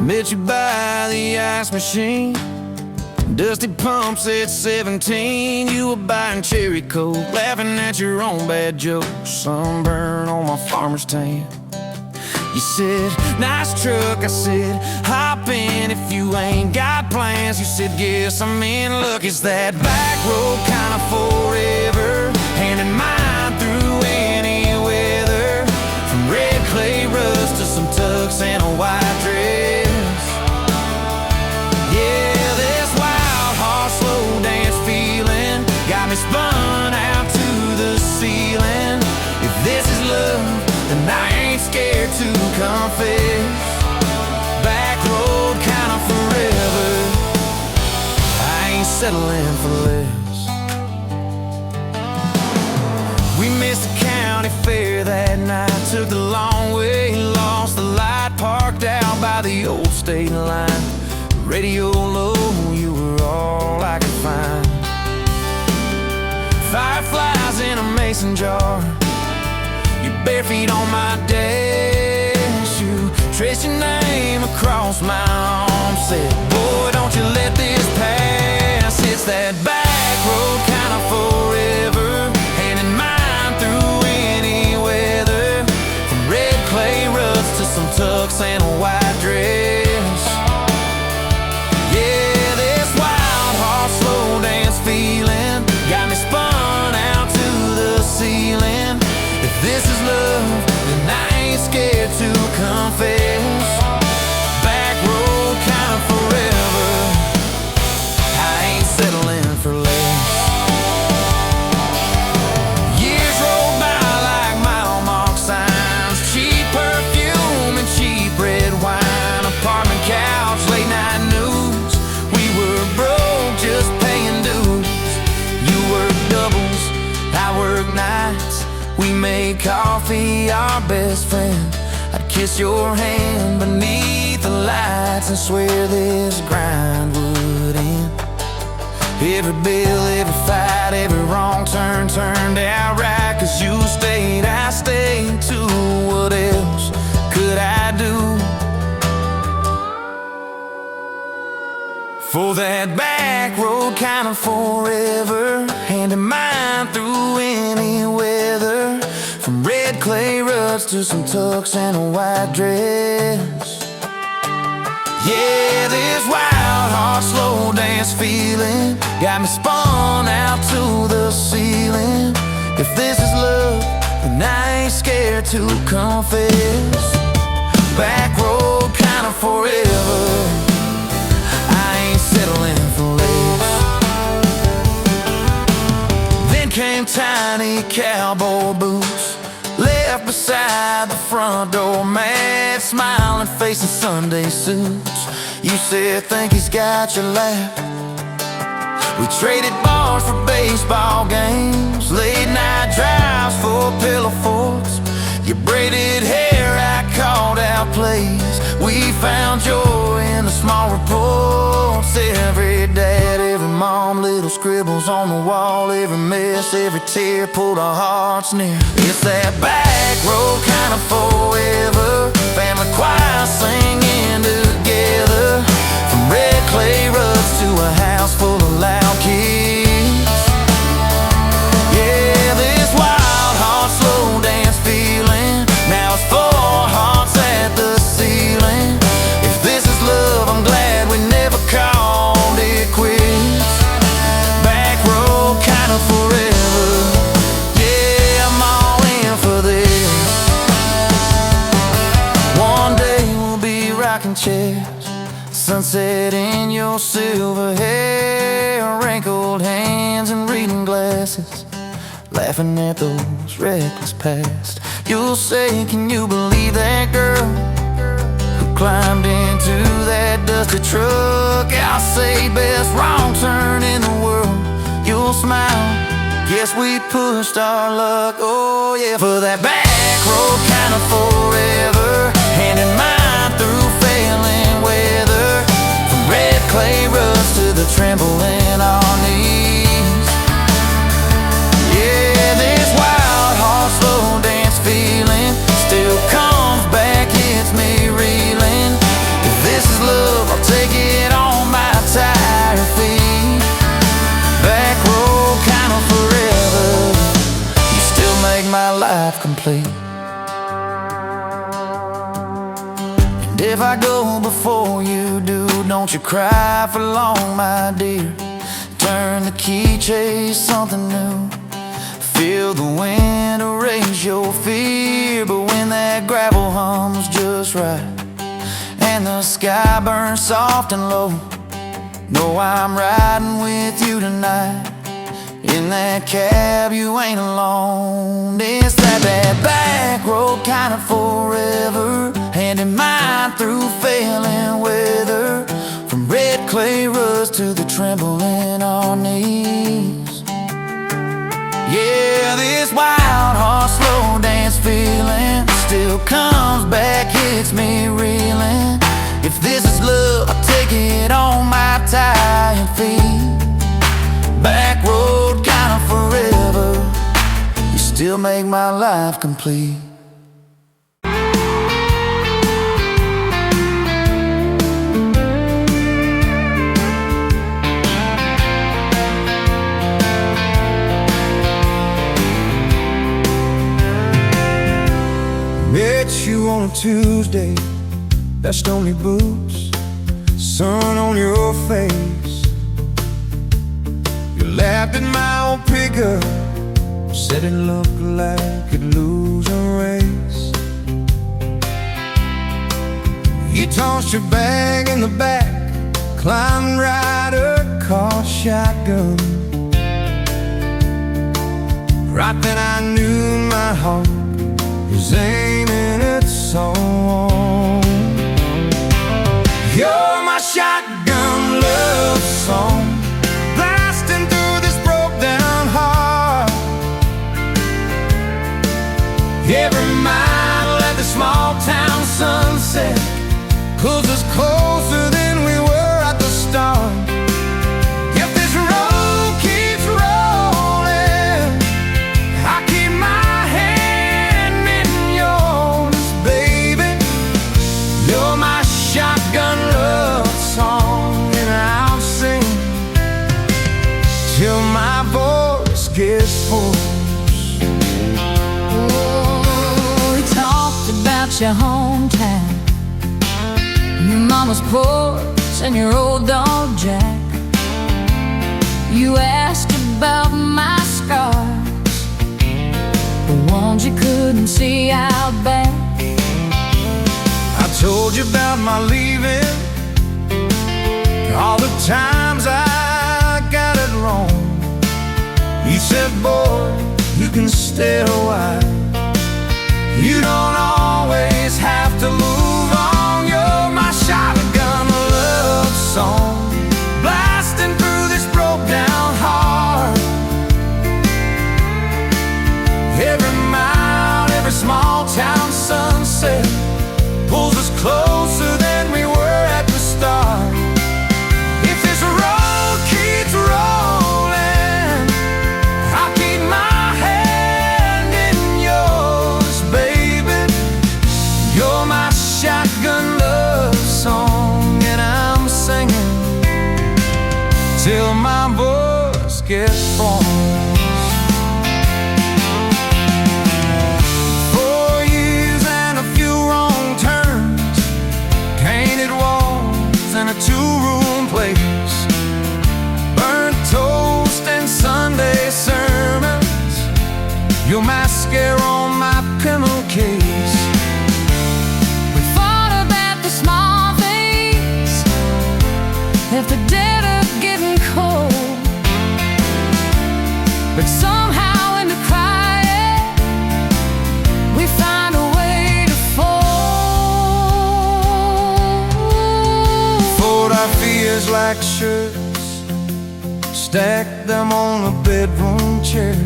Met you by the ice machine, dusty pumps at 17. You were buying cherry coke, laughing at your own bad jokes. Sunburn on my farmer's tan. You said, nice truck. I said, hop in if you ain't got plans. You said, guess I'm in luck. It's that back road kind of forever, hand in mind through any weather. From red clay ruts to some tux and a white dress. Yeah, this wild horse slow dance feeling got me spun out to the ceiling. If this is love, then I ain't scared to confess. Back road kind of forever, I ain't settling for less. We missed the county fair that night, took the long way, lost the light, parked out by the old state line. Radio low, you were all I could find. Fireflies in a mason jar, your bare feet on my dash. You traced your name across my arm, said, boy, don't you let this pass. It's that back road kind of forever, hand in mind through any weather. From red clay ruts to some tux and a white dress. Yeah, this wild horse slow dance feeling got me spun out to the ceiling. If this is love, then I ain't scared to confess. Back road kind of forever, I ain't settling for less. Years roll by like mile mark signs, cheap perfume and cheap red wine, apartment couch, late night news. We were broke, just paying dues. You work doubles, I work nights. We made coffee our best friend. I'd kiss your hand beneath the lights and swear this grind would end. Every bill, every fight, every wrong turn turned out right. Cause you stayed, I stayed too. What else could I do? For that back road kind of forever, hand in mind through any weather. From red clay ruts to some tux and a white dress. Yeah, this wild horse slow dance feeling got me spun out to the ceiling. If this is love, then I ain't scared to confess. Back road kind of forever, I ain't settling for less. Then came tiny cowboy boots, left beside the front door, mad smiling face in Sunday suits. You said, think he's got your lap. We traded bars for baseball games, late night drives for pillow forts. Your braided hair, I called out plays. We found joy in the small reports. Every dad, every mom, little scribbles on the wall. Every mess, every tear pulled our hearts near. It's that back road kind of forever, family choir singing together. From red clay ruts to a house full of loud kids. Yeah, this wild heart slow dance feeling, now it's 4 hearts at the ceiling. If this is love, I'm glad we never called it quits. Back road kind of forever, yeah, I'm all in for this. One day we'll be rocking chairs, sunset in your silver hair, wrinkled hands and reading glasses, laughing at those reckless past. You'll say, can you believe that girl who climbed into that dusty truck? I'll say, best wrong turn in the world. You'll smile, guess we pushed our luck. Oh yeah, for that back road kind of forever, hand in mind through failing weather. From red clay ruts to the tremble in our knees. Yeah, this wild horse slow dance feeling still comes back, hits me reeling. If this is know before you do. Don't you cry for long, my dear. Turn the key, chase something new. Feel the wind erase your fear. But when that gravel hums just right and the sky burns soft and low, know I'm riding with you tonight. In that cab you ain't alone. It's that back road kind of forever, handing mine through failing weather, from red clay rust to the tremble in our knees. Yeah, this wild horse slow dance feeling still comes back, hits me reeling. If this is love, I'll take it on my tired feet. Back road kind of forever, you still make my life complete. Met you on a Tuesday, best only boots, sun on your face. You laughed at my old pickup, said it looked like it'd lose a race. You tossed your bag in the back, climbed right a car shotgun. Right then I knew my heart was aiming its own. You're my shotgun love song, blasting through this broke down heart. Every mile at the small town sunset pulls us closer than we were at the start. If this road keeps rolling, I keep my hand in yours, baby. You're my shotgun love song, and I'll sing till my voice gets hoarse. Oh, we talked about your hometown, your mama's porch and your old dog Jack. You asked about my scars, the ones you couldn't see out back. I told you about my leaving, all the times I got it wrong. You said, boy, you can stay a while, you don't always have to move on. You're my shotgun love song, blasting through this broke down heart. Every mile, every small town sunset pulls us closer than we were at the start. If this road keeps rolling, I'll keep my hand in yours, baby. You're my shotgun love song, and I'm singing till my voice gets hoarse. 4 years and a few wrong turns, painted walls and a two-room place, burnt toast and Sunday sermons, your mascara on my pillowcase. We fought about the small things, left the dead of getting cold, but somehow in the quiet we find a way to fold. Fold our fears like shirts, stack them on a bedroom chair.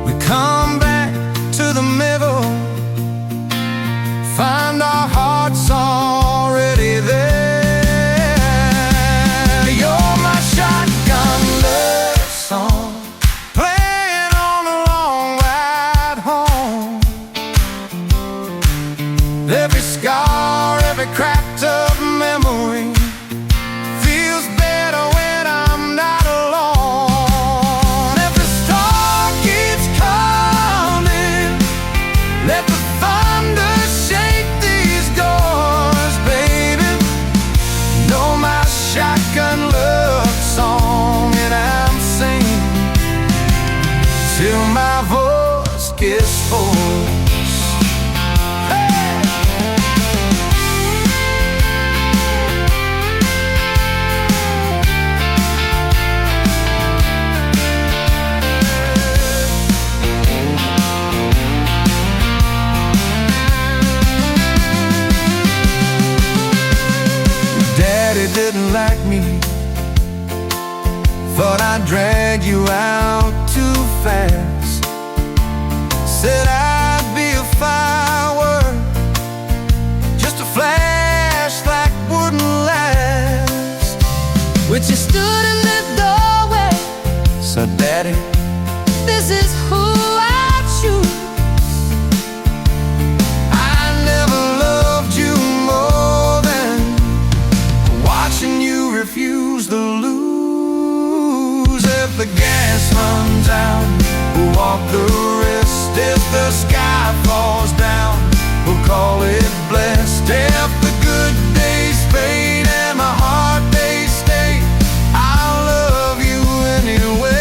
We come back to the middle, find our hearts already there. You're my shotgun love song, playing on a long ride home. Every scar, every cracked up memory feels better when I'm not alone. If the storm keeps coming, let the thunder shake these doors. But I dragged you out too fast. Said I'd be a firework, just a flash that wouldn't last. But you stood in the doorway. So Daddy, This is who I choose. I never loved you more than watching you refuse to lose. If the gas runs out, we'll walk the rest. If the sky falls down, we'll call it blessed. If the good days fade and my hard days stay, I'll love you anyway.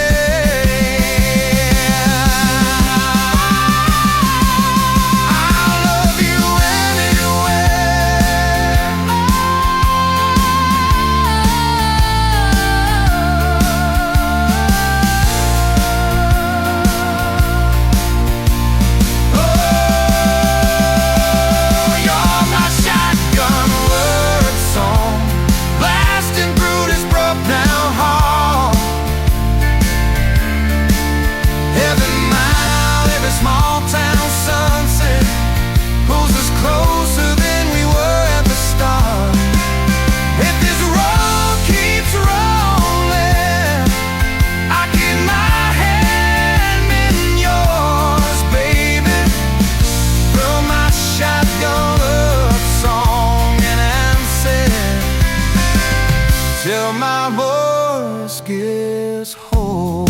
Till my voice gets whole.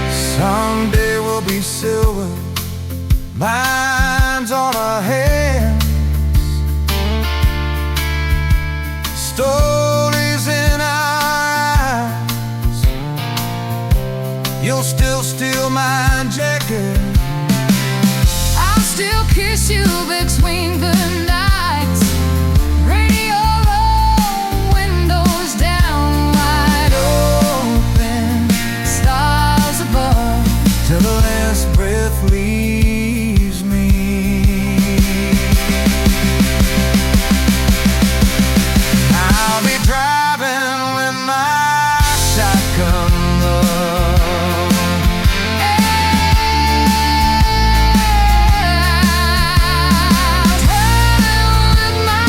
Someday we'll be silver, lines on our hands, stories in our eyes. You'll still steal my jacket. I'll still kiss you between the nights. Radio low, windows down, wide open, stars above, Till the last breath leaves me. I'll be driving with my shotgun love. With my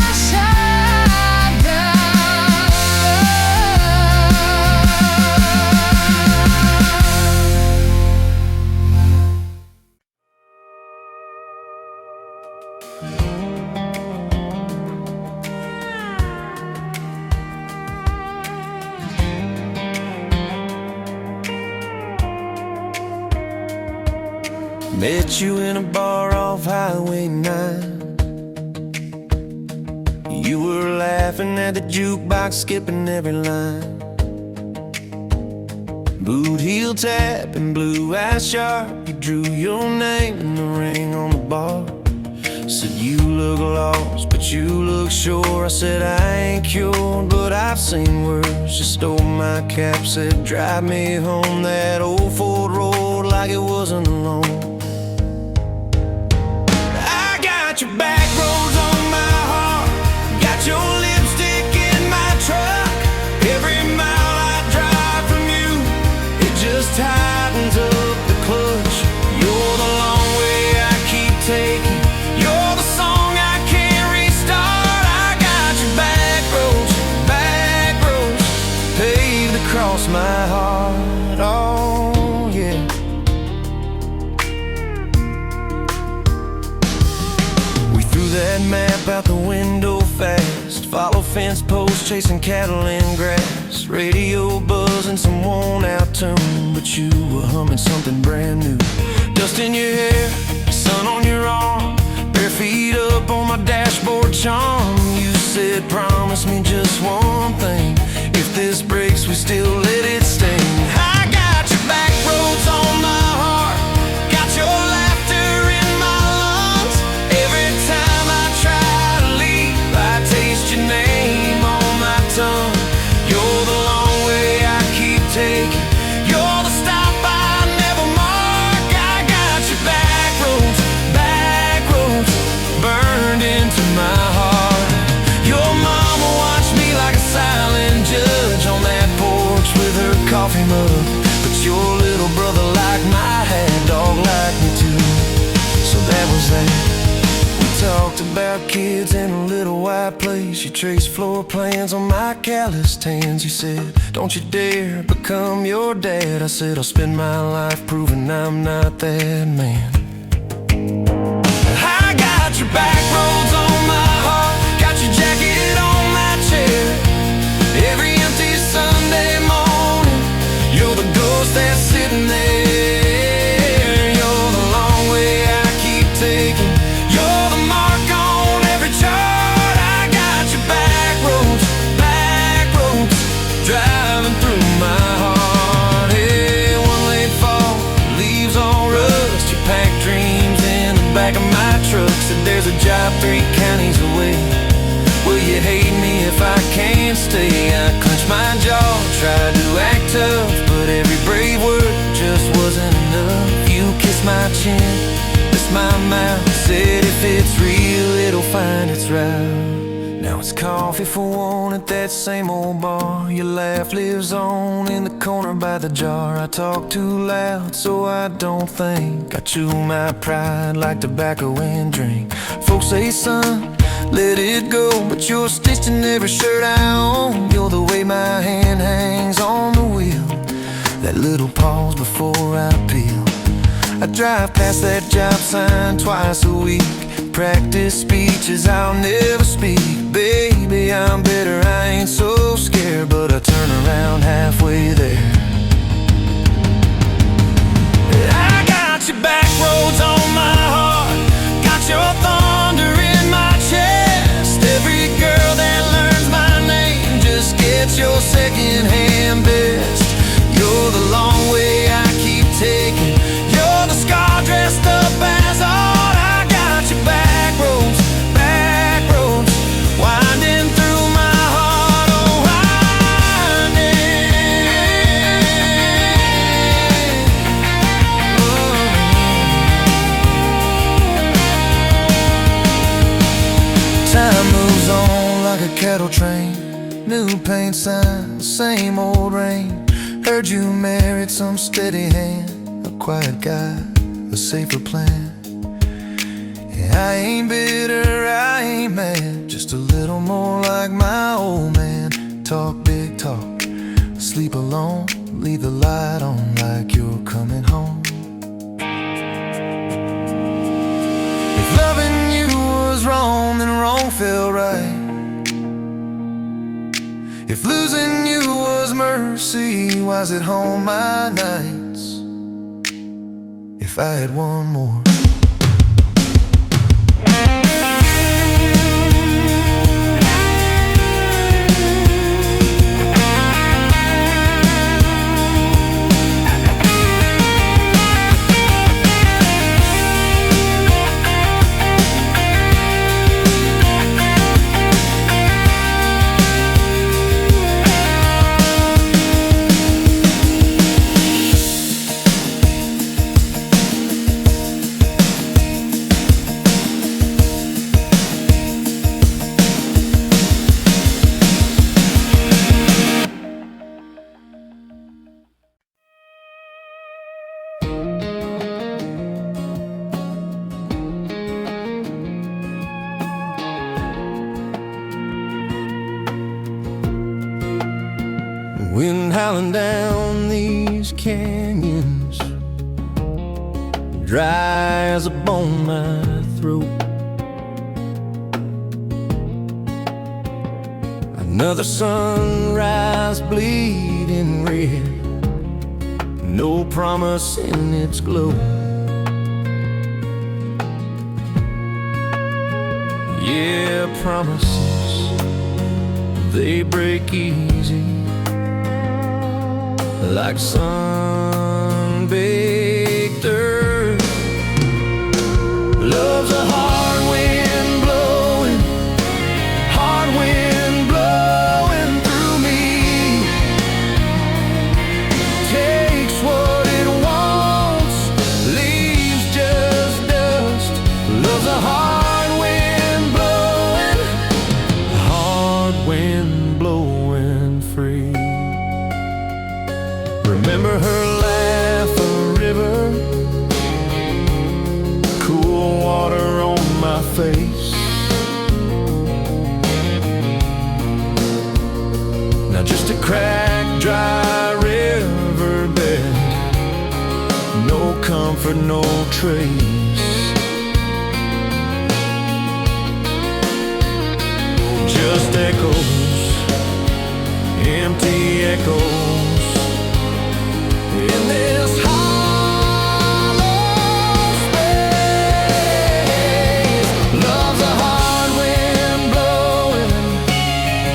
Met you in a bar off Highway 9. You were laughing at the jukebox, skipping every line. Boot heel tap and blue eyes sharp. You drew your name in the ring on the bar. Said you look lost, but you look sure. I said I ain't cured, but I've seen worse. You stole my cap, said drive me home that old Ford road like it wasn't alone. I got your back roads on my heart, got your lipstick in my truck. Every mile I drive from you, it just tightens up the clutch. You're the long way I keep taking, you're the song I can't restart. I got your back roads paved across my heart. Oh yeah. We threw that map out the window fast, follow fence posts, chasing cattle in grass. Radio buzzing some worn out tune, but you were humming something brand new. Dust in your hair, sun on your arm, bare feet up on my dashboard charm. You said promise me just one thing, if this breaks we still let it sting. I got your back roads on my heart, got your laughter in my lungs. Every time I try to leave, I taste your name on my tongue. You're the long way I keep taking, fireplace. You traced floor plans on my calloused hands. You said, don't you dare become your dad. I said, I'll spend my life proving I'm not that man. I got your back roads on my heart, got your jacket on my chair. Every empty Sunday morning, you're the ghost that's sitting there. You're the long way I keep taking. You're the mark on every chart. I got your back roads, driving through my heart. Hey, one late fall, leaves all rust. You pack dreams in the back of my truck. Said there's a job 3 counties away. Will you hate me if I can't stay? I clenched my jaw, tried to act tough, but every brave word just wasn't enough. You kissed my chin, kissed my mouth, said if it's real, it'll find its route. Now it's coffee for one at that same old bar. Your laugh lives on in the corner by the jar. I talk too loud, so I don't think. I chew my pride like tobacco and drink. Folks say, son, let it go, but you're stitched in every shirt I own. You're the way my hand hangs on the wheel, that little pause before I peel. I drive past that job sign twice a week, practice speeches I'll never speak. Baby, I'm better, I ain't so scared, but I turn around halfway there. I got your back roads on my heart, got your thunder in my chest. Every girl that learns my name just gets your second-hand best. You're the long way I keep taking. You're the scar dressed up as art. I got your back roads, winding through my heart, oh winding. Time moves on like a cattle train, new paint sign, same old rain. Heard you married some steady hand, a quiet guy, a safer plan. Yeah, I ain't bitter, I ain't mad, just a little more like my old man. Talk big talk, sleep alone, leave the light on like you're coming home. If loving you was wrong, then wrong felt right. If losing you was mercy, why's it home my nights? If I had one more. Wind howling down these canyons, dry as a bone my throat. Another sunrise bleeding red, no promise in its glow. Yeah, promises, they break easy, like sun-baked earth. Love's a hard wind blowing, hard wind blowing through me. Takes what it wants, leaves just dust. Love's a hard wind blowing free. Remember her laugh, a river, cool water on my face. but no trace. Just echoes, empty echoes in this hollow space. Love's a hard wind blowing,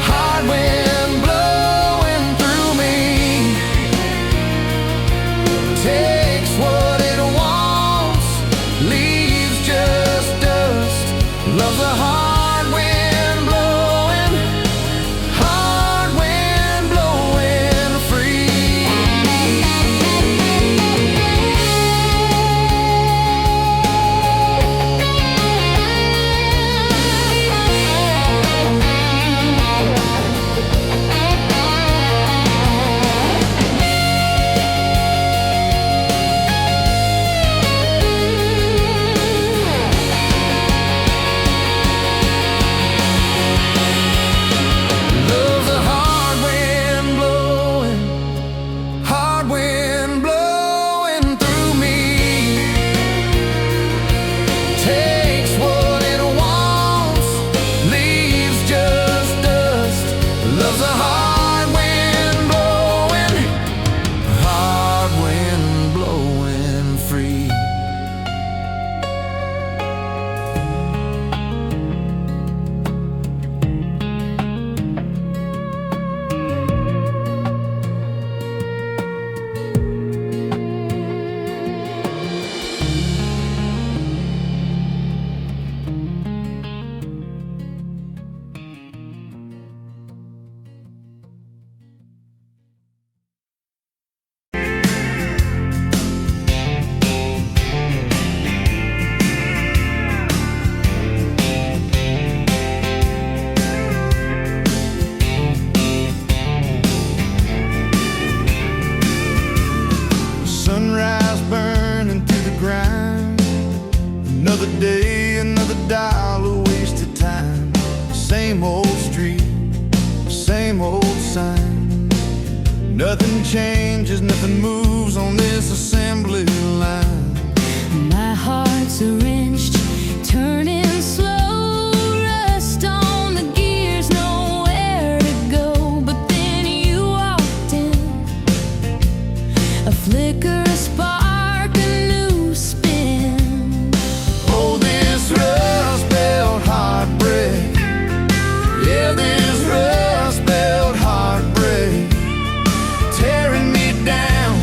hard wind blowing through me. Takes what it wants, leaves just dust. Love's a hard wind blowing, hard wind blowing free. Love's a hard wind blowing, hard wind blowing through me. Takes what it wants, leaves just dust. Love's a hard wind blowing free. Sunrise burning through the grind. Another day, another dollar wasted time. Same old street, same old sign. Nothing changes, nothing moves on this assembly line. My heart's a wrenched, turning slow, rust on the gears, nowhere to go. But then you walked in, a flicker, a spark, a new spin. Oh, this rust belt heartbreak. Yeah, this rust belt heartbreak. Tearing me down,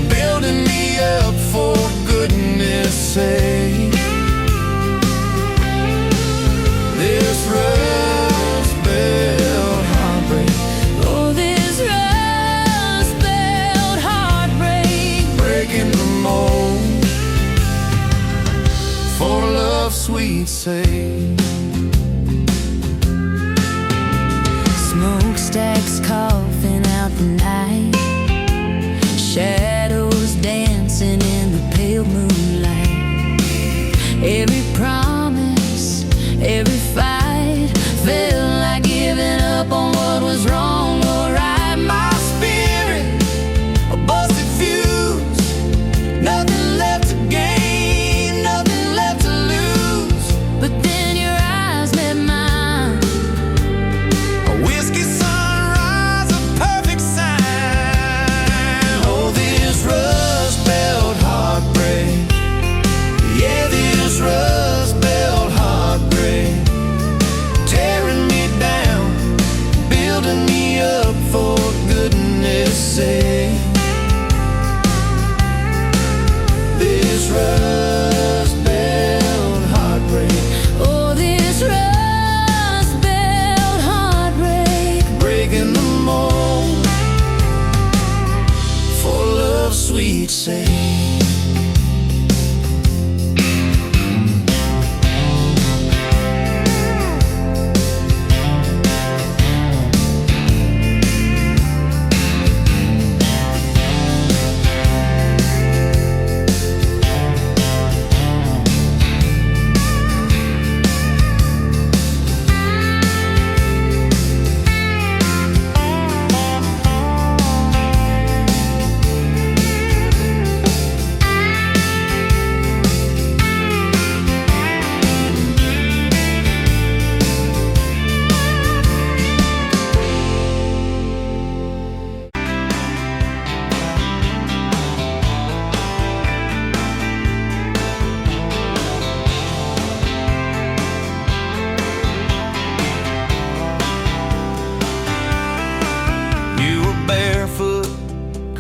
building me up, for goodness sake. This rust belt heartbreak. Oh, this rust belt heartbreak. Breaking the mold for love's sweet sake. Smokestacks coughing out the night, shadows dancing in the pale moonlight. Every promise, every fight felt like giving up on what was wrong or right. My spirit, a busted fuse, nothing left to gain, nothing left to lose. But then your eyes met mine. A whiskey sunrise, a perfect sign. Oh, this rust belt heartbreak. Yeah, this rust belt heartbreak. Tearing me down,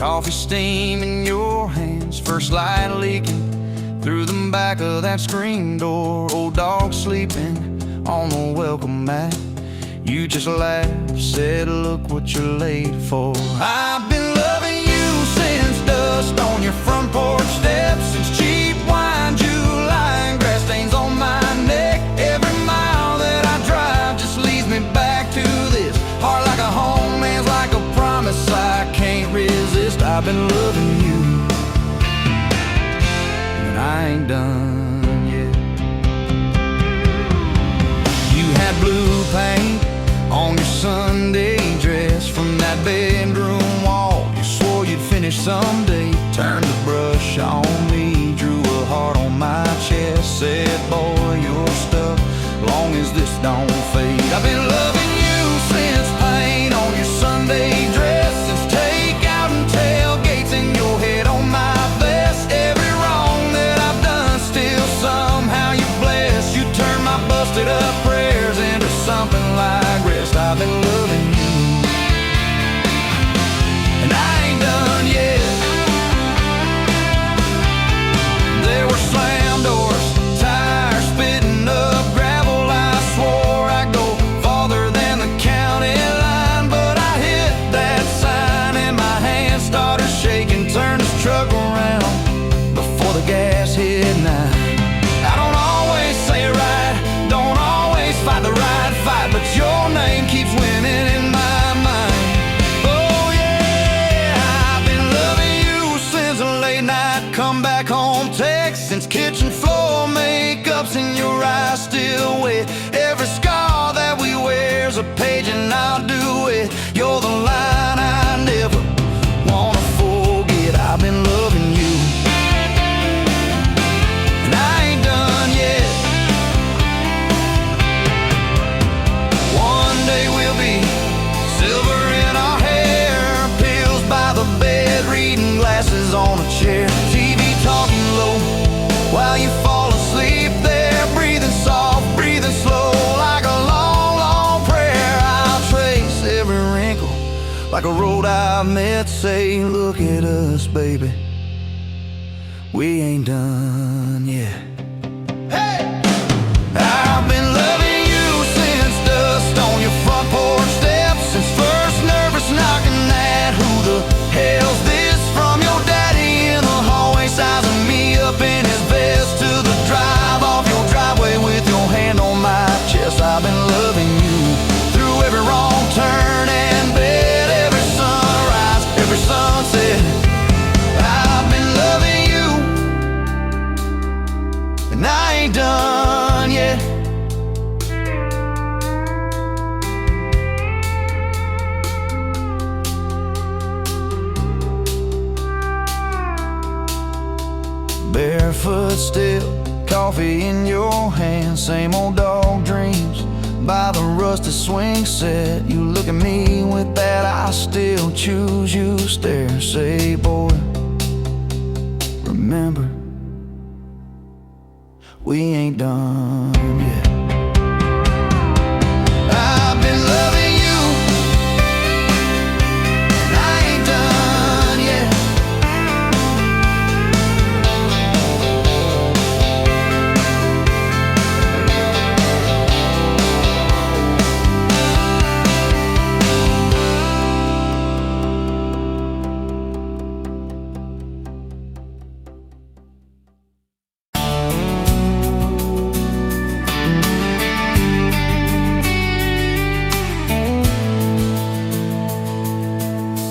Coffee steam in your hands, first light leaking through the back of that screen door. Old dog sleeping on the welcome mat. You just laughed, said, look what you're late for. I've been loving you since dust on your front porch steps, since cheap wine, July, and grass stains on my neck. Every mile that I drive just leads me back to this. Heart like a home, hands like a promise I can't resist. I've been loving you, and I ain't done yet. You had blue paint on your Sunday dress from that bedroom wall. You swore you'd finish someday. Turned the brush on me, drew a heart on my chest, said, boy, you're stuck long as this don't fade. I've been loving you since paint on your Sunday dress, since takeout and tailgates in your head on my vest. Every wrong that I've done, still somehow you bless. You turn my busted up prayers into something like rest. I've been loving you, and I ain't done yet. There were slam doors, tires spitting up gravel. I swore I'd go farther than the county line, but I hit that sign and my hand started shaking. Turned this truck around before the gas hit 9. I don't always say it right, don't always fight the right fight, but your name keeps winning in my mind. Oh yeah, I've been loving you since a late night come back home text, since kitchen floor makeup's in your eyes still wet. Every scar that we wear's a page and I'll do it. You're the line I never wanna forget. I've been loving you, and I ain't done yet. One day we'll be silver in our hair, pills by the bed, reading glasses on a chair, TV talking low while you fall asleep there, breathing soft, breathing slow, like a long, long prayer. I'll trace every wrinkle like a road I've met. Say, look at us, baby, we ain't done yet. Hey! I've been loving you since dust on your front porch steps, since first nervous knocking at who the hell's this, from your daddy in the hallway sizing me up in his vest, to the drive off your driveway with your hand on my chest. I've been loving you through every wrong turn and bed, every sunrise, every sunset. I've been loving you, and I ain't done yet. Barefoot still, coffee in your hand, same old dog dreams by the rusted swing set. You look at me with that I still choose you stare. Say, boy, remember, we ain't done yet. I've been loving you, and I ain't done yet.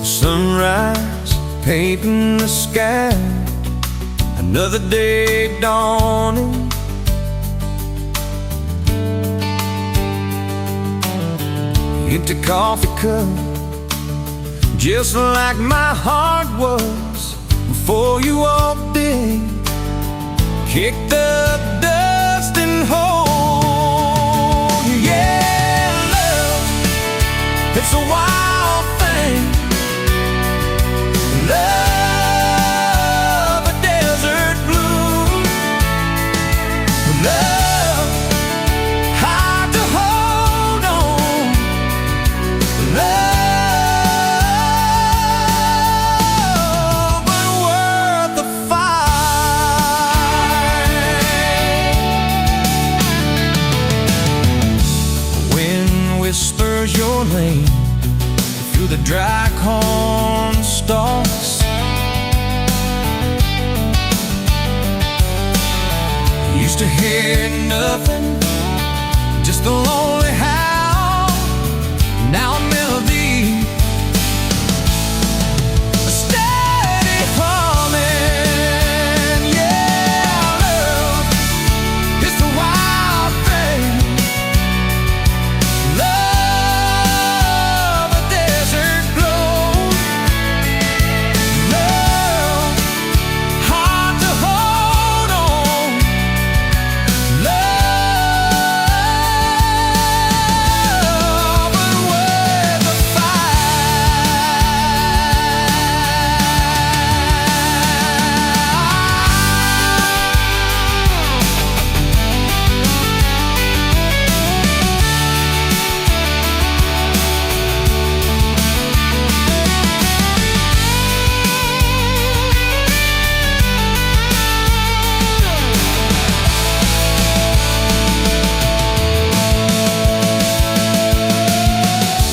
Sunrise, painting the sky, another day dawning. Empty coffee cup, just like my heart was before you walked in. Kick the dust and hold you. Yeah, love, it's a wild thing. Love, a desert bloom. Love, hard to hold on. Love, your lane through the dry corn stalks. Used to hear nothing, just the lonely howl. Now a melody, a steady humming. Yeah, love, it's the wild thing. Love, a desert glow. Love, hard to hold on. Love, but worth the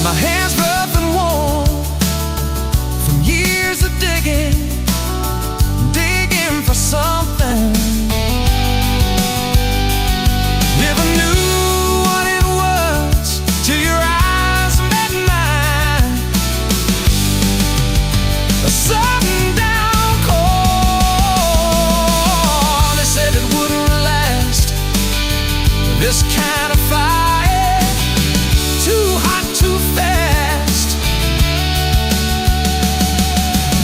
My hands rough and warm from years of digging for something. Never knew what it was till your eyes met mine. A sudden downpour, they said it wouldn't last. This kind of fire, too hot, too fast.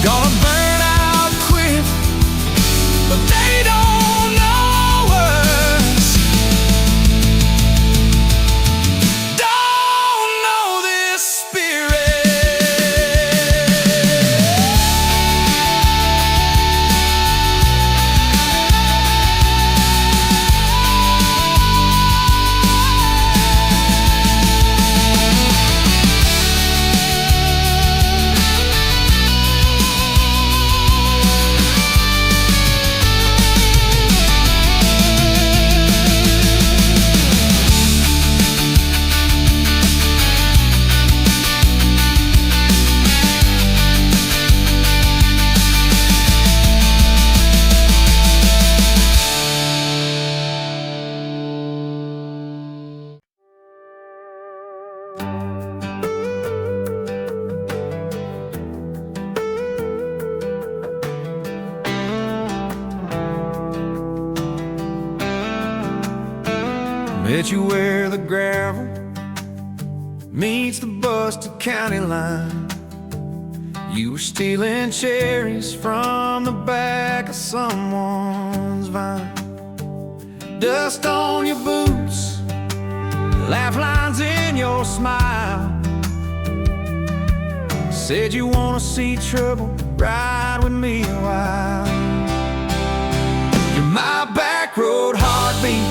Gonna burn out quick, but they don't know us. Don't know this spirit. Met you where the gravel meets the busted county line. You were stealing cherries from the back of someone's vine. Dust on your boots, laugh lines in your smile. Said you wanna see trouble, ride with me a while. You're my back road heartbeat,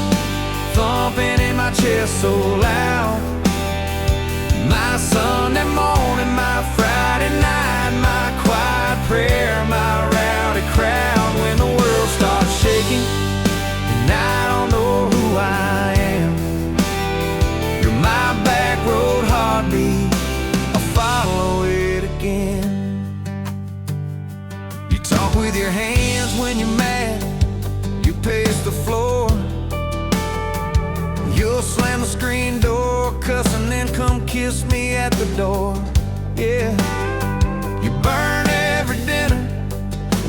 thumping in my chest so loud. My Sunday morning, my Friday night, my quiet prayer, my rowdy crowd. When the world starts shaking and I don't know who I am, you're my back road heartbeat, I'll follow it again. You talk with your hands when you're mad, you pace the floor. You'll slam the screen door, cuss, and then come kiss me at the door. Yeah, you burn every dinner,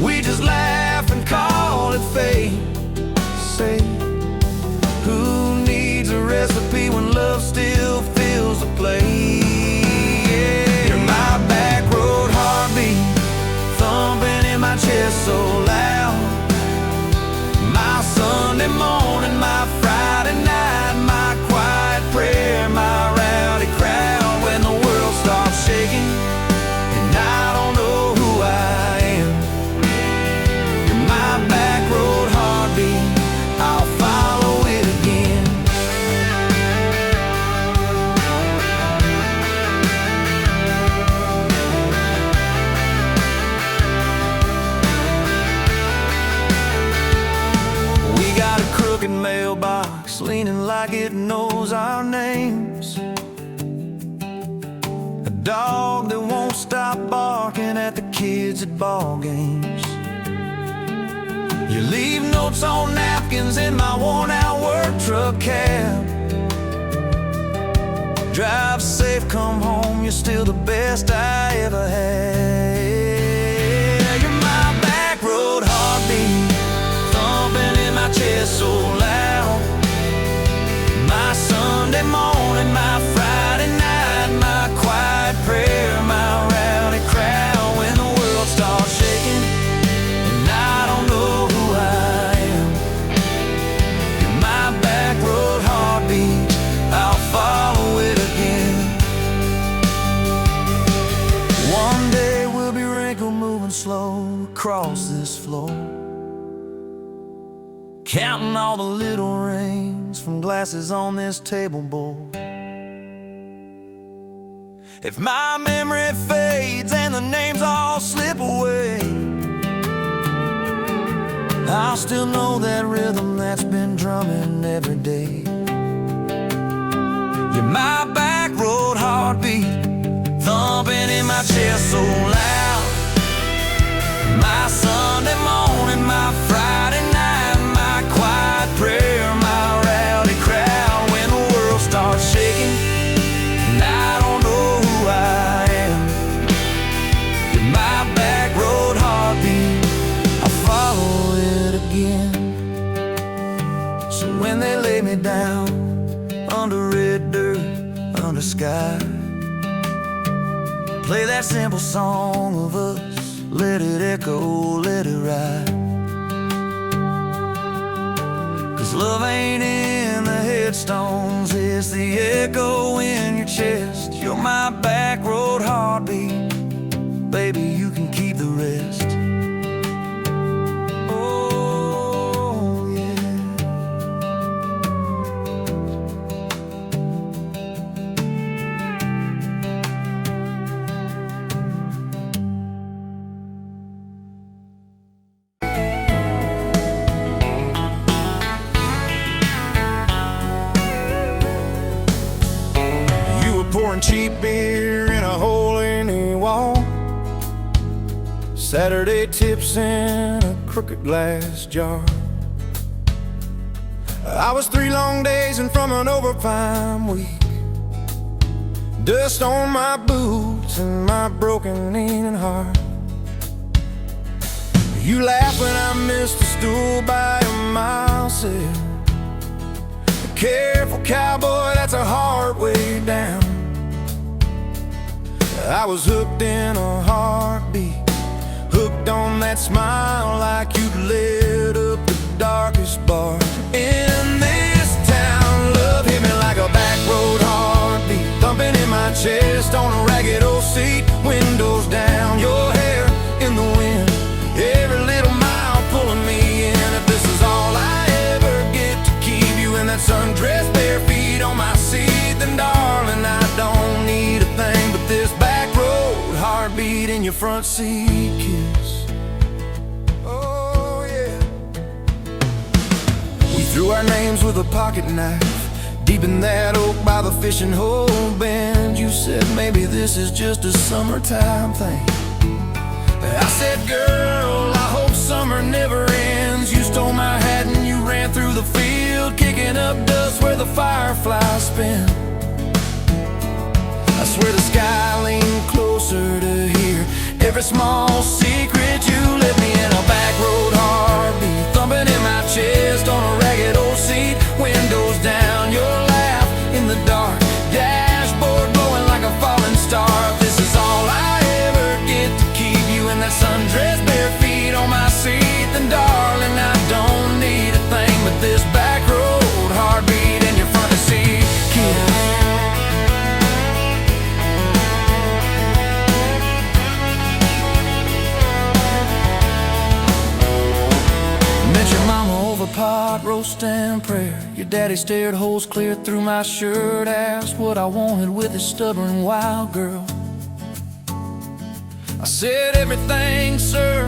we just laugh and call it fate. Say, who needs a recipe when love still fills the plate? Yeah, you're my back road heartbeat, thumping in my chest so loud. My Sunday morning, my Friday night, my quiet prayer, my rowdy crowd. When the world starts shaking dog that won't stop barking at the kids at ball games. You leave notes on napkins in my worn-out work truck cab. Drive safe, come home, you're still the best I ever had. You're my back road heartbeat, thumping in my chest so loud. My Sunday morning, my Friday night, my quiet prayer, my rowdy crowd. When the world starts shaking and I don't know who I am, you're my back road heartbeat, I'll follow it again. One day we'll be wrinkled, moving slow across this floor, counting all the little rings from glasses on this table board. If my memory fades and the names all slip away, I'll still know that rhythm that's been drumming every day. You're my back road heartbeat, thumping in my chest so loud. My Sunday morning, my Friday night, my quiet prayer, my rowdy crowd. When the world starts shaking and I don't know who I am, you're my back road heartbeat, I'll follow it again. So when they lay me down under red dirt, under sky, play that simple song of us, let it echo, let it ride. 'Cause love ain't in the headstones, it's the echo in your chest. You're my back road heartbeat, baby, you can keep the rest. Oh, yeah. Pouring cheap beer in a hole in the wall, Saturday tips in a crooked glass jar. I was 3 long days and from an overtime week, dust on my boots and my broken leaning heart. You laughed when I missed a stool by a mile, said, careful cowboy, that's a hard way down. I was hooked in a heartbeat, hooked on that smile like you'd lit up the darkest bar in this town. Love hit me like a back road heartbeat, thumping in my chest on a ragged old seat, windows down, your hair in the wind, every little mile pulling me in. If this is all I ever get to keep you in that sundress, bare feet on my seat, then darling, I don't need a thing but this back road heartbeat in your front seat kiss. Oh yeah. We threw our names with a pocket knife deep in that oak by the fishing hole bend. You said maybe this is just a summertime thing. I said, girl, I hope summer never ends. You stole my hat and you ran through the field, kicking up dust where the fireflies spin. I swear the sky leaned closer to hear every small secret. You let me in a back road heartbeat, thumping in my chest on a ragged old seat, windows down, your laugh in the dark, dashboard glowing like a falling star. If this is all I ever get to keep you in that sundress, bare feet on my seat, then darling, I don't need a thing but this back road heartbeat in your front seat kiss. Your mama over pot roast and prayer, your daddy stared holes clear through my shirt, asked what I wanted with his stubborn wild girl. I said everything, sir,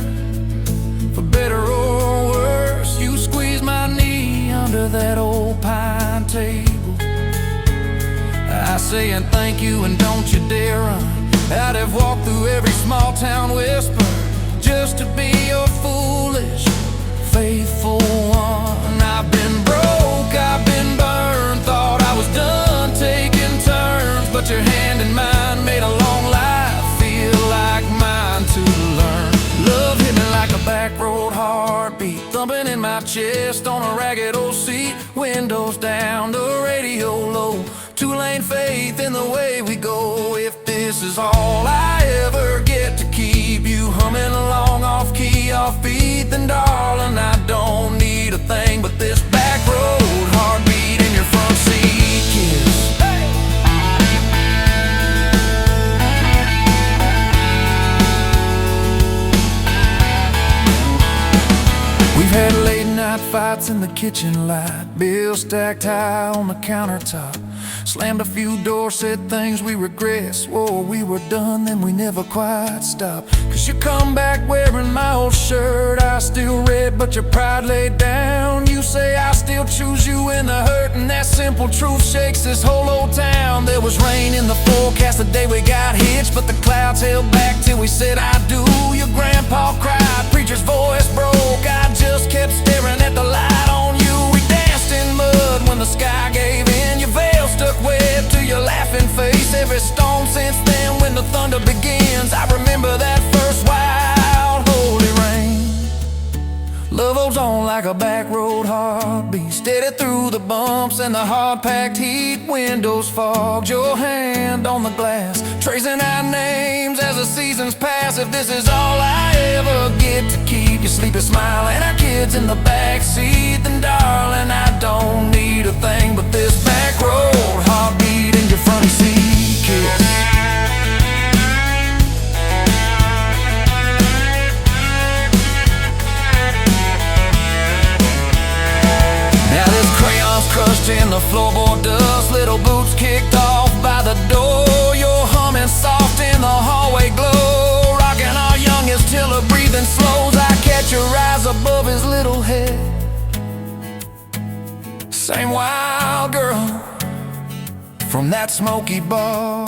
for better or worse. You squeezed my knee under that old pine table, I saying thank you and don't you dare run. I'd have walked through every small town whisper just to be your foolish, faithful one. I've been broke, I've been burned, thought I was done taking turns, but your hand in mine made a long life feel like mine to learn. Love hit me like a back road heartbeat, thumping in my chest on a ragged old seat. Windows down, the radio low, two-lane faith in the way we go. If this is all I ever get to keep you humming along off key, off beat, then darling, I don't need a thing but this back road heartbeat in your front seat kiss. Hey! We've had late night fights in the kitchen light, bills stacked high on the countertop. Slammed a few doors, said things we regret, swore we were done, then we never quite stopped. Cause you come back wearing my old shirt, I still red but your pride laid down. You say I still choose you in the hurt, and that simple truth shakes this whole old town. There was rain in the forecast the day we got hitched, but the clouds held back till we said I do. Your grandpa cried, preacher's voice broke, I just kept staring at the light on you. We danced in mud when the sky gave in, your veil stuck wet to your laughing face. Every storm since then when the thunder begins, I remember that first wild holy rain. Love holds on like a back road heartbeat, steady through the bumps and the hard-packed heat. Windows fogged, your hand on the glass, tracing our names as the seasons pass. If this is all I ever get to keep you sleeping, smiling, our kids in the backseat, then darling, I don't need a thing but this back road heartbeat in your front seat kiss. Now this crayon's crushed in the floorboard dust, little boots kicked off by the door. You're humming soft in the hallway glow, rocking our youngest till her breathing slows. I catch your eyes above his little head, same wild girl from that smoky bar.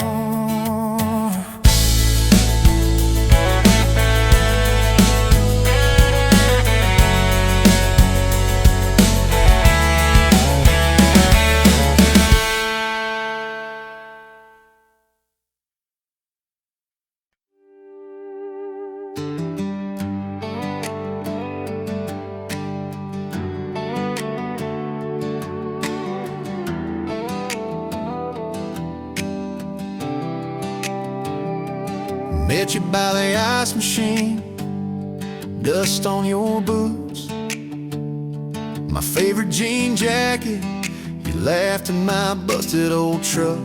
Met you by the ice machine, dust on your boots, my favorite jean jacket. You laughed at my busted old truck,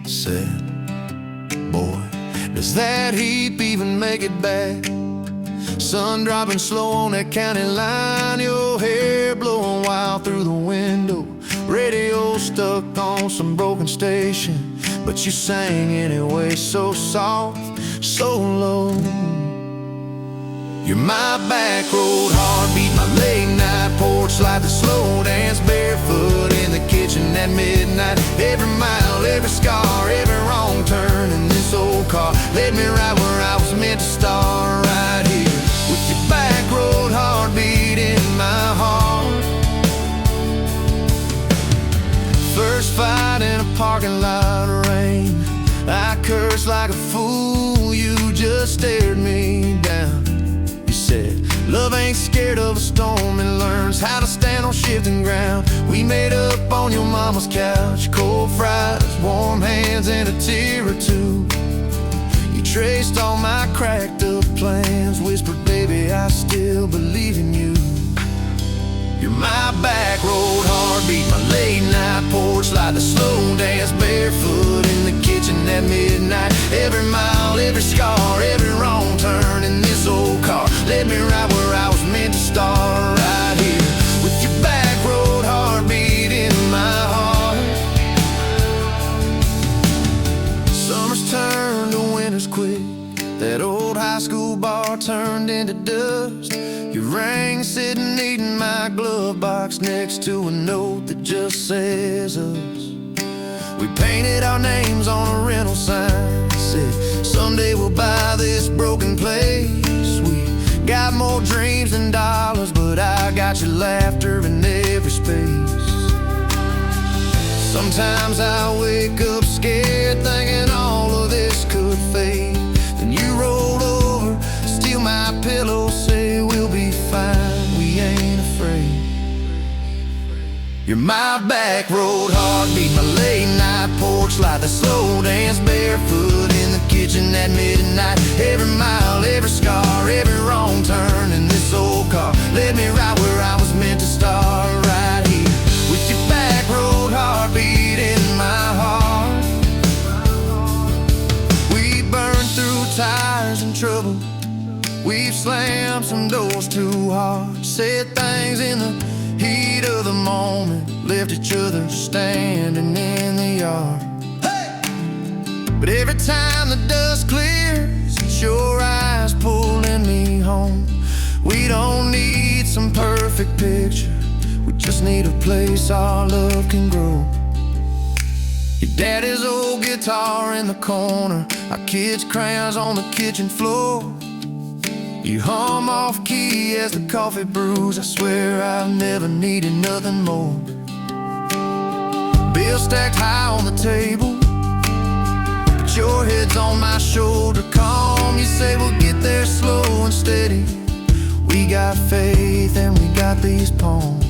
said, boy, does that heap even make it back? Sun dropping slow on that county line, your hair blowing wild through the window, radio stuck on some broken station, but you sang anyway, so soft, so low. You're my back road heartbeat, my late night porch light, the slow dance barefoot in the kitchen at midnight. Every mile, every scar, every wrong turn in this old car led me right where I was meant to start, right here with your back road heartbeat in my heart. First fight in a parking lot of rain, I cursed like a fool, you just stared me down. You said, love ain't scared of a storm, it learns how to stand on shifting ground. We made up on your mama's couch, cold fries, warm hands, and a tear or two. You traced all my cracked up plans, whispered, baby, I still believe in you. You're my back road heartbeat, my late night porch light, the slow dance barefoot in the kitchen at midnight. Every mile, every scar, every wrong turn in this old car led me right where I was meant to start, right here with your back road heartbeat in my heart. Summers turned to winters quick, that old high school bar turned into dust. Your ring sitting neat in my glove box next to a note that just says us. We painted our names on a rental sign, said, more dreams than dollars, but I got your laughter in every space. Sometimes I wake up scared, thinking all of this could fade. Then you roll over, steal my pillow, say we'll be fine, we ain't afraid. You're my back road heartbeat, my late night porch light, the slow dance barefoot in the kitchen at midnight. Every mile, every scar, every wrong turn in this old car led me right where I was meant to start, right here with your back road heartbeat in my heart. We burned through tires and trouble, we've slammed some doors too hard, said things in the heat of the moment, left each other standing in the yard. Hey! But every time the dust clears, it's your eyes pulling me home. We don't need some perfect picture, we just need a place our love can grow. Your daddy's old guitar in the corner, our kids' crayons on the kitchen floor. You hum off key as the coffee brews, I swear I've never needed nothing more. Bills stacked high on the table, but your head's on my shoulder, calm. You say we'll get there slow and steady. We got faith and we got these palms.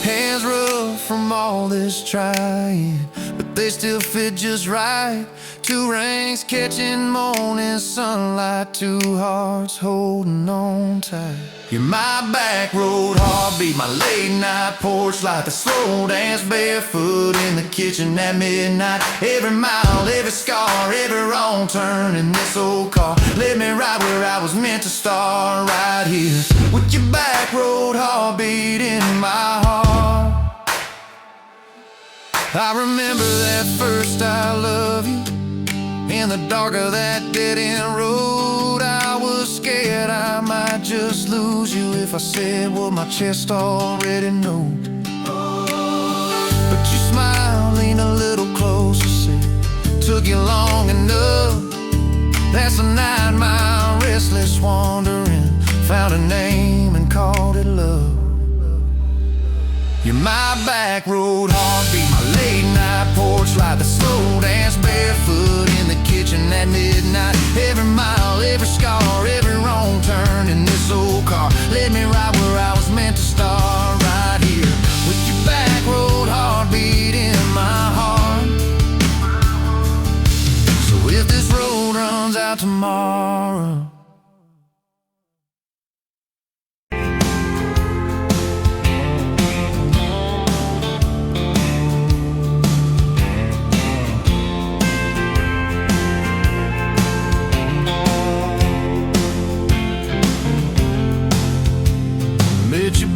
Hands rough from all this trying, but they still fit just right. Two rings catching morning sunlight, two hearts holding on tight. You're my back road heartbeat, my late night porch light, the slow dance barefoot in the kitchen at midnight. Every mile, every scar, every wrong turn in this old car led me right where I was meant to start, right here with your back road heartbeat in my heart. I remember that first I love you, in the dark of that dead-end road. I was scared I might just lose you if I said what my chest already knows. But you smiled, leaned a little closer, said, took you long enough. That's a 9-mile restless wandering, found a name and called it love. You're my back road heartbeat, my late night porch light, the slow dance barefoot in the kitchen at midnight. Every mile, every scar, every wrong turn in this old car led me right where I was meant to start, right here with your back road heartbeat in my heart. So if this road runs out tomorrow,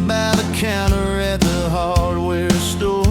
by the counter at the hardware store,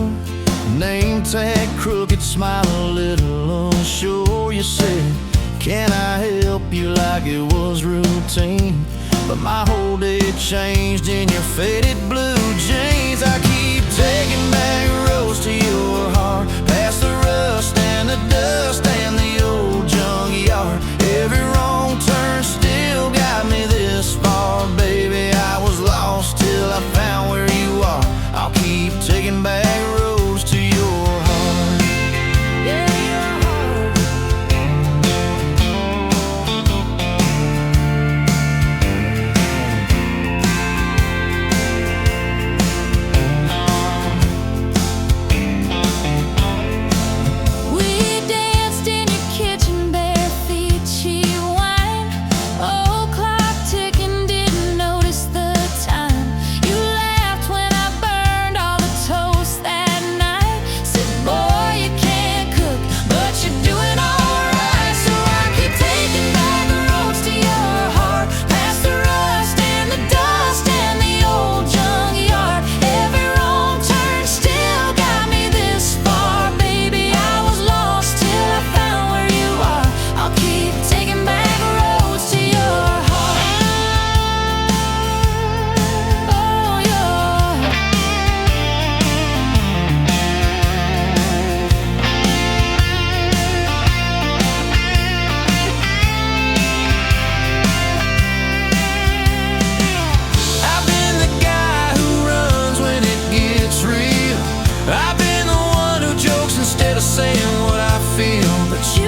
name tag crooked, smile a little unsure. You said, can I help you, like it was routine, but my whole day changed in your faded blue jeans. I keep taking back roads to your heart, past the rust and the dust and the old junkyard. Every wrong turn still got me this far, baby. I was lost till I found where you are. I'll keep taking back roads to your heart. Yeah, your heart.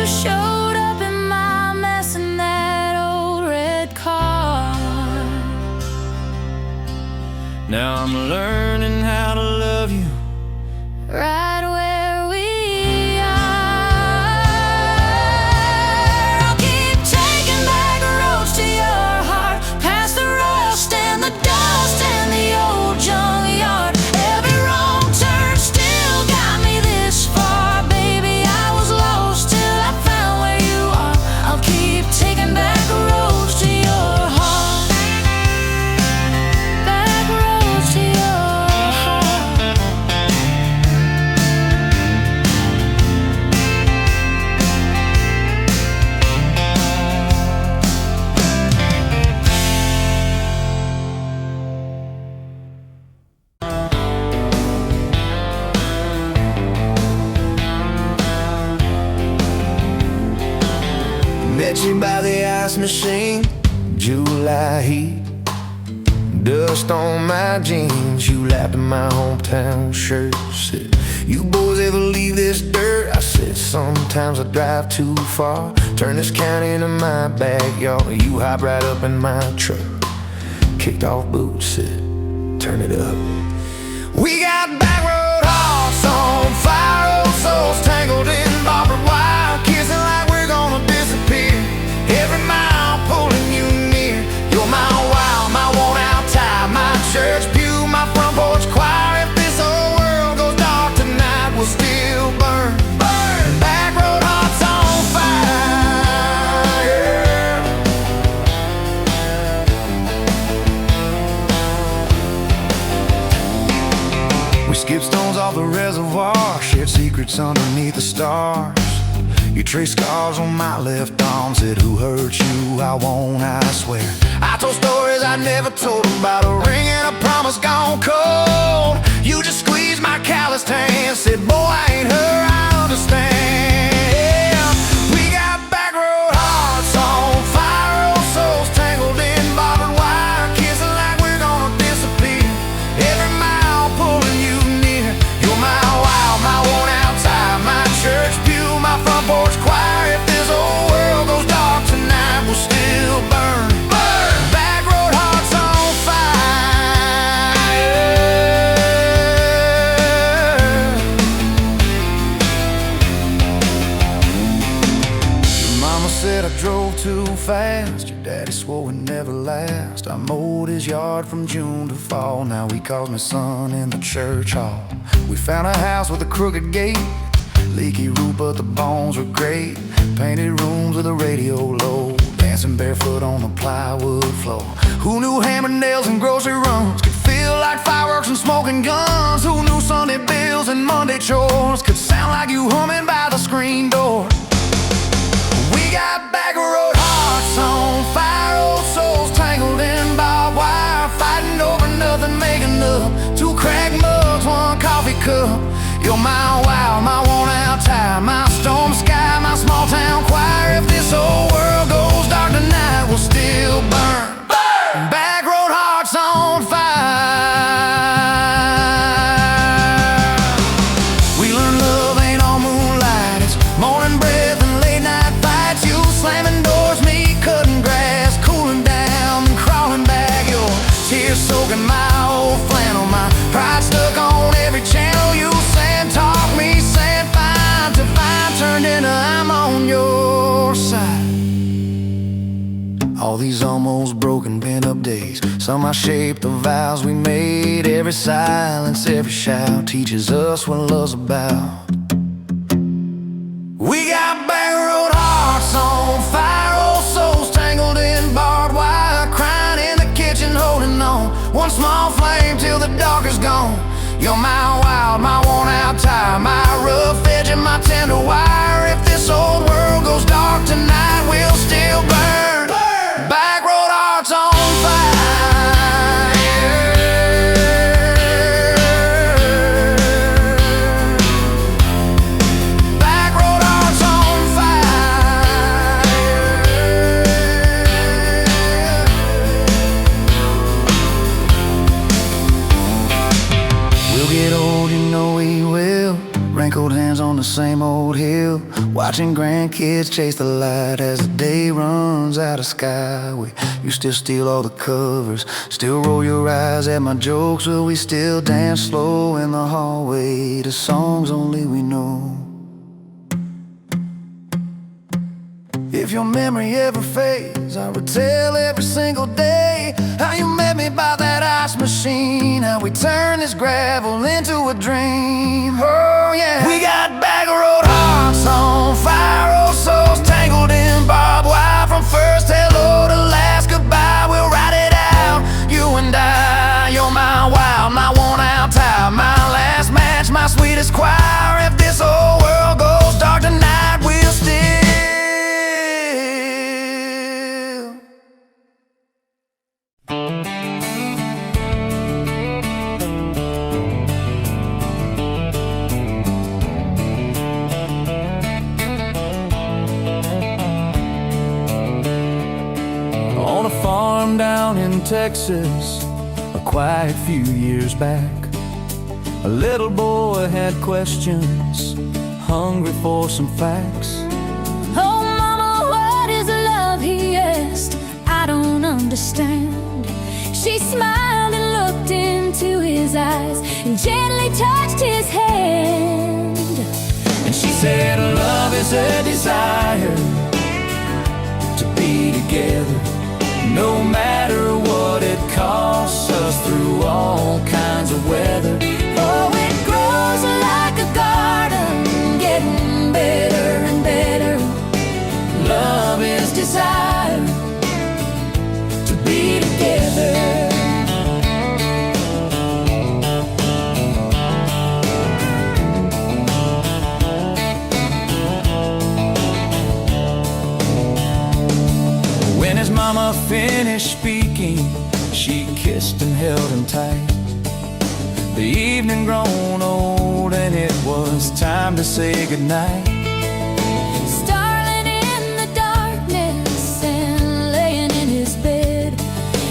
showed up in my mess in that old red car. Now I'm learning how to love you Right where we are. I'll keep taking back roads to your heart, past the rust and the dust and the old junkyard. Every wrong turn still got me this far. Baby, I was lost till I found where you are. I'll keep taking back roads to your heart, back roads to your heart. Met you by the ice machine, July heat, dust on my jeans. You lapped in my hometown shirt. Said, you boys ever leave this dirt? I said, sometimes I drive too far. Turn this county into my backyard. You hop right up in my truck, kicked off boots, said, turn it up. We got back road hearts on fire, old souls tangled in barbed wire, kissing like we're gonna disappear. Every mile pulling you near. You're my wow, my worn out tie, my church pew, my front porch choir. If this whole world goes dark tonight, we'll still burn. Burn. Back road hearts on fire. We skip stones off the reservoir, shared secrets underneath the stars. You traced scars on my left arm, said who hurt you, I won't, I swear. I told stories I never told about a ring and a promise gone cold. You just squeezed my calloused hand, said boy I ain't her, I understand. We got back road hearts on fire, old souls tangled in barbed wire, kissing like we're gonna disappear. Every mile pulling you near. You're my wow, my worn out tie, my church pew, my front porch choir. If this whole world goes dark tonight, we'll still burn. Burn. Back road hearts on fire. Your mama said I drove too fast. Your daddy swore we'd never last. I mowed his yard from June to fall. Now he calls me son in the church hall. We found a house with a crooked gate, leaky roof, but the bones were great. Painted rooms with a radio low, dancing barefoot on the plywood floor. Who knew hammer nails and grocery runs could feel like fireworks and smoking guns? Who knew Sunday bills and Monday chores could sound like you humming by the screen door? We got back road hearts on fire, old souls tangled in barbed wire, fighting over nothing, making up two cracked mugs, one coffee cup. You're my wow, my worn out tie, my storm sky, my small town choir. If this whole world goes dark tonight, we'll still burn. Burn. Back road hearts on fire. We learned love ain't all moonlight, it's morning breath and late night fights. You slamming doors, me cutting grass, cooling down and crawling back. Your tears soaking my old flannel, my pride stuck on every channel. You talk me, saying fine to fine, turned into I'm on your side. All these almost broken bent-up days, somehow shaped the vows we made. Every silence, every shout teaches us what love's about. We got back road hearts on fire, old souls tangled in barbed wire, crying in the kitchen, holding on one small flame till the dark is gone. You're my wild, my worn out tie, my rough edge and my tender wire. If this old world goes dark tonight, we'll still burn. Burn. Back road hearts on fire. watching grandkids chase the light as the day runs out of sky. You still steal all the covers, still roll your eyes at my jokes. Will we still dance slow in the hallway to songs only we know? If your memory ever fades, I retell every single day how you met me by that ice machine, how we turned this gravel into a dream. Oh yeah, we got back road hearts on fire, old souls tangled in barbed wire. From first hello to last goodbye, we'll ride it out, you and I. You're my wild, my worn out tire, my last match, my sweetest choir. If this whole world goes dark tonight, we'll still on a farm down in Texas, a quiet few years back. A little boy had questions, hungry for some facts. Oh mama, what is love, he asked. I don't understand. She smiled and looked into his eyes and gently touched his hand. And she said, love is a desire to be together, no matter what it costs us, through all kinds of weather. Oh, it grows like a garden, getting better and better. Love is desire to be together. When his mama finished speaking, she kissed and held him tight. The evening grown old and it was time to say goodnight. Starling in the darkness and laying in his bed,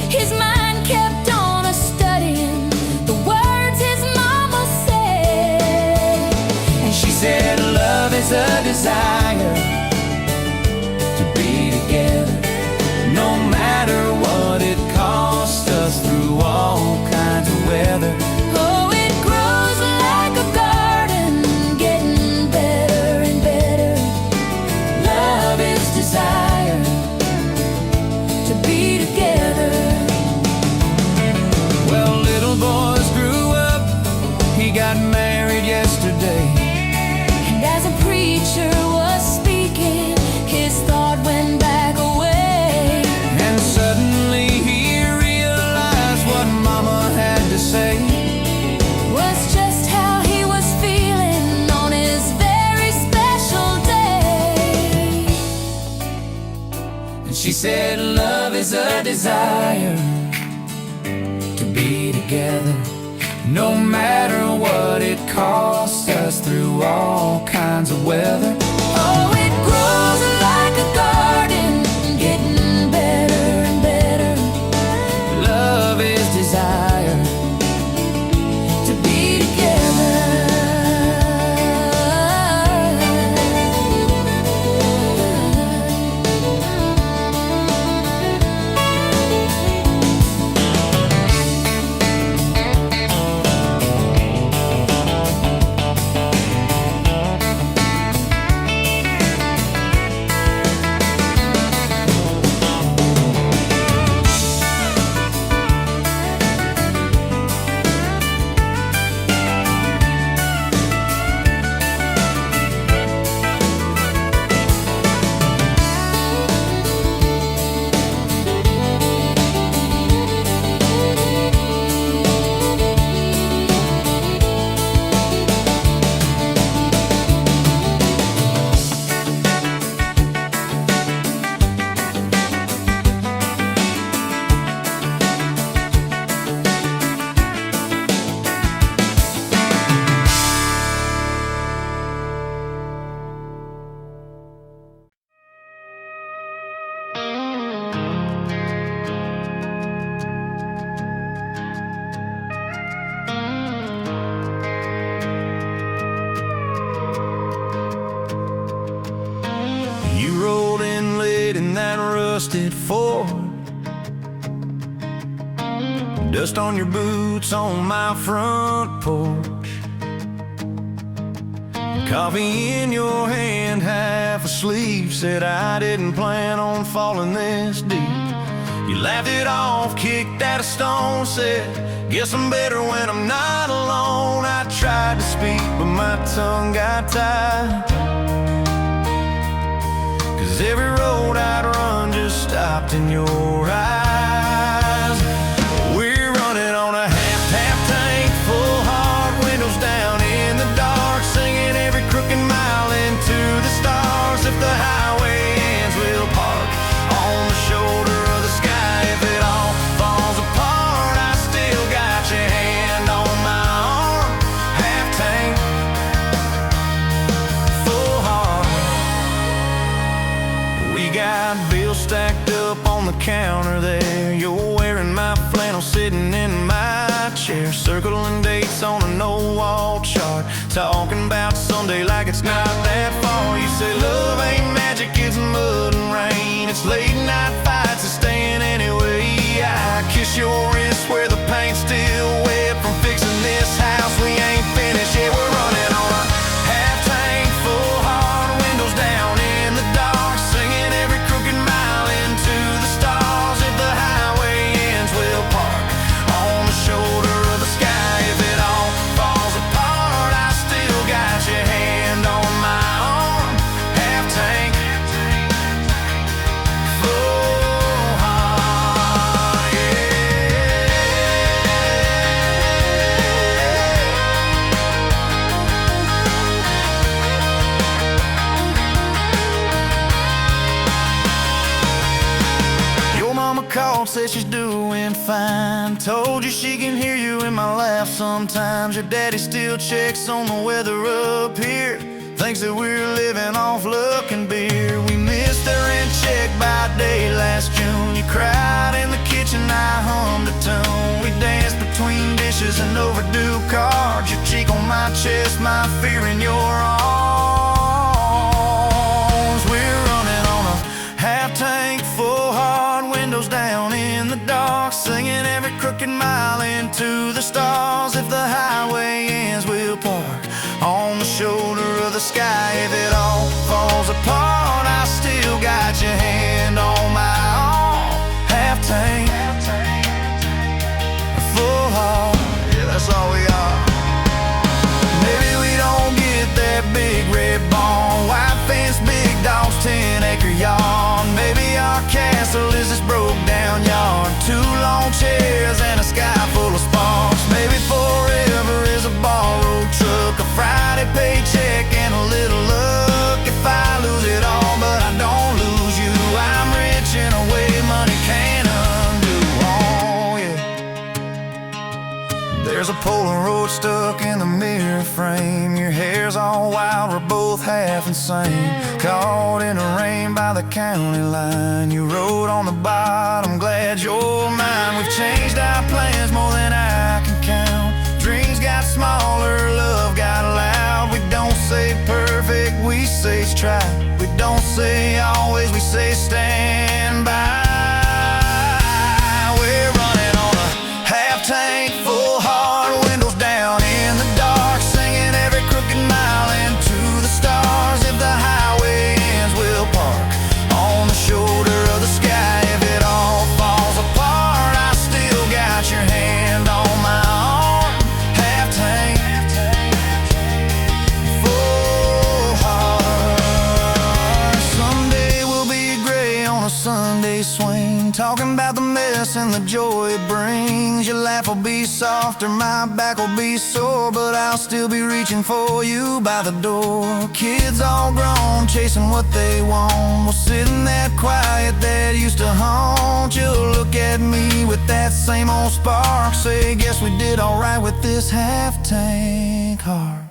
his mind kept on a-studying the words his mama said. And she said, love is a desire to be together, no matter what it costs us, through all kinds of weather. Oh, it grows like a garden, getting better and better. Love is desire To be together. Well, little boys grew up, he got married yesterday. And as a preacher was speaking, his thought went back away. And suddenly he realized what mama had to say. Was just how he was feeling on his very special day. And she said, love is a desire to be together, no matter what it costs us, through all kinds of weather. Oh, it grows like a garden, getting better and better. Love is desire To be together. You rolled in late in that rusted Ford, dust on your boots on my front porch, coffee in your hand, half asleep. Said I didn't plan on falling this deep. You laughed it off, kicked at a stone, said, guess I'm better when I'm not alone. I tried to speak, but my tongue got tied, 'cause every road I'd run just stopped in your eyes. We're running on a half tank, full hard, windows down in the dark, singing every crooked mile into the stars. If the highway ends, we'll park on the shoulder of the sky. If it all falls apart, I still got your hand on my arm. Half tank, full heart. We got bills stacked up on the counter there. You're wearing my flannel, sitting in my chair, circling dates on a no-wall chart, talking about someday like it's not that far. You say love ain't magic, it's mud and rain. It's late night fights and staying anyway. I kiss your wrist where the paint's still wet from fixing this house we ain't finished yet. We're running on a half tank, full hard, windows down in the dark, singing every crooked mile into the stars. If the highway ends, we'll park on the shoulder of the sky. If it all falls apart, I still got your hand on my arm. Half tank, full heart, yeah. Your mama called, said she's doing fine, told you she can hear you in my laugh sometimes. Your daddy still checks on the weather up here, thinks that we're living off luck and beer. We missed our rent check by day last June. You cried in the kitchen, I hummed a tune. We danced between dishes and overdue cards, your cheek on my chest, my fear in your arms. We're running on a half tank, full hard, windows down in the dark, singing every crooked mile into the stars. If the highway ends, we'll park on the shoulder of the sky. If it all falls apart, I still got your hand on my arm. Half tank, full heart, yeah, that's all we are. Maybe we don't get that big red barn, white fence, big dogs, 10-acre yard. Maybe our castle is this broke down yard, 2 long chairs and a sky full of sparks. Maybe forever is a borrowed truck, a Friday paycheck and a little luck. If I lose it all but I don't lose you, I'm rich in a way money can't undo. Oh yeah. There's a Polaroid stuck in the mirror frame, your hair's all wild, we're both half insane. Caught in the rain by the county line, you wrote on the bottom, glad you're mine. We've changed our plans more than I can count, dreams got smaller, love got loud. We don't say perfect, we say try. We don't say always, we say stand by. We're running on a half tank, full hard, windows down in the dark, singing every crooked mile into the stars. If the highway ends, we'll park on the shoulder of the sky. If it all falls apart, I still got your hand on my arm. Half tank, full heart. Someday we'll be gray on a Sunday swing, talking about the mess and the joy it brings. Your laugh will be softer, my back will be sore, but I'll still be reaching for you by the door. Kids all grown, chasing what they want, we'll sit in that quiet that used to haunt. You'll look at me with that same old spark, say, guess we did alright with this half tank heart.